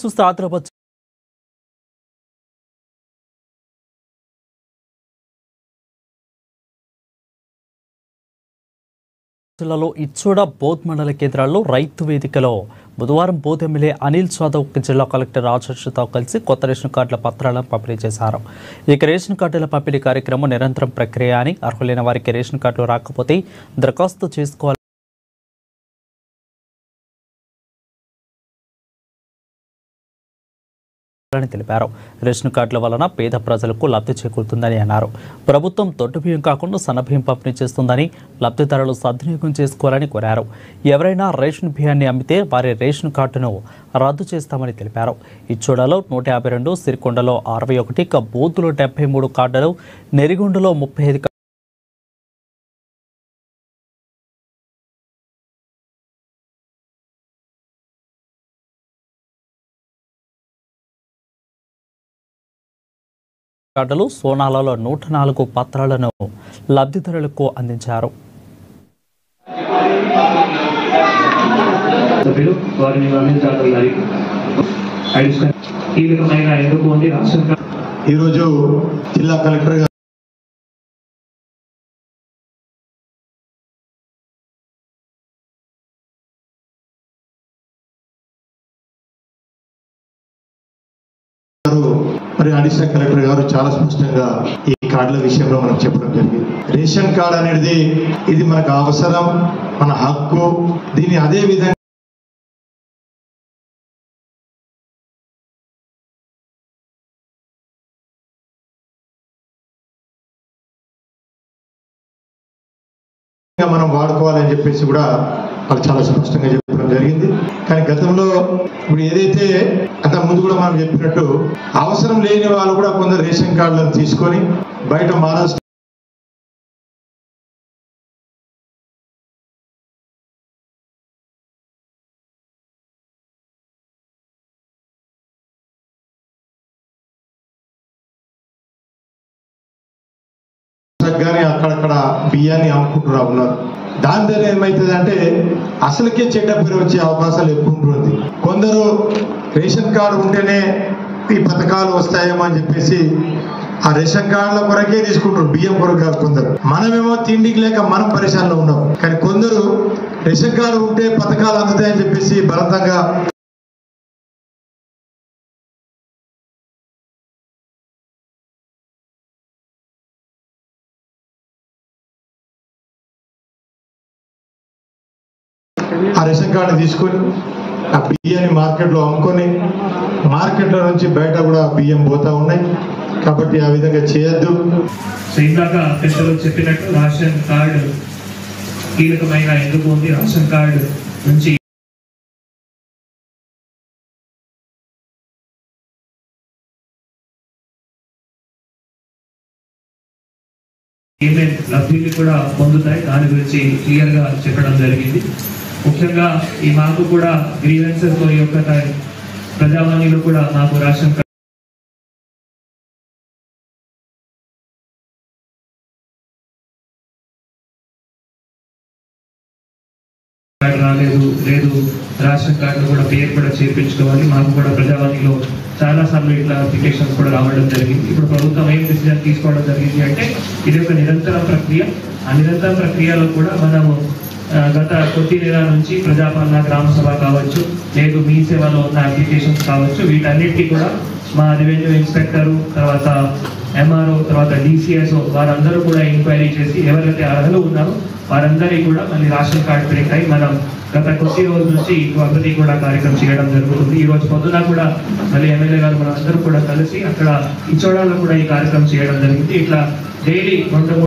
చూస్తే ఆంధ్రప్రదేశ్ జిల్లాలో ఇచ్చోడ బోధ్ మండల కేంద్రాల్లో రైతు వేదికలో బుధవారం బోధ్ ఎమ్మెల్యే అనిల్ యాదవ్ జిల్లా కలెక్టర్ రాజేష్తో కలిసి కొత్త రేషన్ కార్డుల పత్రాలను పంపిణీ చేశారు. ఇక రేషన్ కార్డుల పంపిణీ కార్యక్రమం నిరంతరం ప్రక్రియ అని, అర్హులైన వారికి రేషన్ కార్డులు రాకపోతే దరఖాస్తు చేసుకోవాలి తెలిపారు. రేషన్ కార్డుల వలన పేద ప్రజలకు లబ్ధి చేకూరుతుందని అన్నారు. ప్రభుత్వం దొడ్డు బియ్యం కాకుండా సన్న బియ్యం పంపిణీ చేస్తుందని, లబ్ధిదారులు సద్వినియోగం చేసుకోవాలని కోరారు. ఎవరైనా రేషన్ బియ్యాన్ని అమ్మితే వారి రేషన్ కార్డును రద్దు చేస్తామని తెలిపారు. ఇచ్చోడలో 152, సిరికొండలో 61, బోధులో 73 కార్డులు, నెరిగొండలో 35 కార్డులు, సోనాలలో 104 పత్రాలను లబ్ధిదారులకు అందించారు. ఈరోజు జిల్లా కలెక్టర్ గారు మరి అడిషనల్ కలెక్టర్ గారు చాలా స్పష్టంగా ఈ కార్డుల విషయంలో మనకు చెప్పడం జరిగింది. రేషన్ కార్డు అనేది ఇది మనకు అవసరం, మన హక్కు. దీన్ని అదే విధంగా మనం వాడుకోవాలని చెప్పేసి కూడా వాళ్ళు చాలా స్పష్టంగా చెప్పడం జరిగింది. కానీ గతంలో ఇప్పుడు ఏదైతే అంత ముందు కూడా మనం చెప్పినట్టు అవసరం లేని వాళ్ళు కూడా కొందరు రేషన్ కార్డులను తీసుకొని బయట మహారాష్ట్ర కానీ అక్కడక్కడ బియ్యాన్ని అమ్ముకుంటూ ఉన్నారు. దాని ద్వారా ఏమవుతుందంటే అసలుకే చెడ్డ పేరు వచ్చే అవకాశాలు ఎక్కువ ఉంటుంది. కొందరు రేషన్ కార్డు ఉంటేనే ఈ పథకాలు వస్తాయేమో అని చెప్పేసి ఆ రేషన్ కార్డుల కొరకే తీసుకుంటారు, బియ్యం కొరకు కాదు. కొందరు మనమేమో తిండికి లేక మనం పరిశానలో ఉన్నాం, కానీ కొందరు రేషన్ కార్డు ఉంటే పథకాలు అందుతాయని చెప్పేసి బలవంతంగా ఆ రేషన్ కార్డు తీసుకొని ఆ బియ్యాన్ని మార్కెట్లో అమ్ముకొని మార్కెట్లో నుంచి బయట కూడా బియ్యం పోతా ఉన్నాయి. కాబట్టి ఆ విధంగా చేయొద్దు. ఇందాక పెద్దలు చెప్పినట్టు రేషన్ కార్డు కీలకమైన ఎందుకు ఉంది. రేషన్ కార్డు నుంచి ఏమేమి లబ్ధిని కూడా పొందుతాయి దాని గురించి క్లియర్ గా చెప్పడం జరిగింది. ముఖ్యంగా ఈ మాకు కూడా గ్రీవెన్సెస్ ఈ యొక్క ప్రజావాణిలో కూడా మాకు రేషన్ కార్డు రాలేదు, లేదు రేషన్ కార్డు కూడా పేరు కూడా చేర్పించుకోవాలి. మాకు కూడా ప్రజావాణిలో చాలా సార్లు ఇట్లా అప్లికేషన్స్ కూడా రావడం జరిగింది. ఇప్పుడు ప్రభుత్వం ఏం డిసిజన్ తీసుకోవడం జరిగింది అంటే ఇది ఒక నిరంతర ప్రక్రియ. ఆ నిరంతర ప్రక్రియలో కూడా మనము గత కొద్ది నెల నుంచి ప్రజాపాలన, గ్రామ సభ కావచ్చు, లేదు మీ సేవలో ఉన్న అప్లికేషన్స్ కావచ్చు, వీటన్నిటికీ కూడా మా రెవెన్యూ ఇన్స్పెక్టరు, తర్వాత ఎంఆర్ఓ, తర్వాత డిసిఎస్ఓ వారందరూ కూడా ఎంక్వైరీ చేసి ఎవరైతే అర్హులు ఉన్నారో వారందరికీ కూడా మళ్ళీ రేషన్ కార్డు ప్రింట్ అయి మనం గత కొద్ది రోజుల నుంచి అభివృద్ధి కూడా కార్యక్రమం చేయడం జరుగుతుంది. ఈ రోజు పొద్దున కూడా మళ్ళీ ఎమ్మెల్యే గారు మన అందరూ కూడా కలిసి అక్కడ ఇచ్చోడాలో కూడా ఈ కార్యక్రమం చేయడం జరిగింది. ఇట్లా డైలీ 2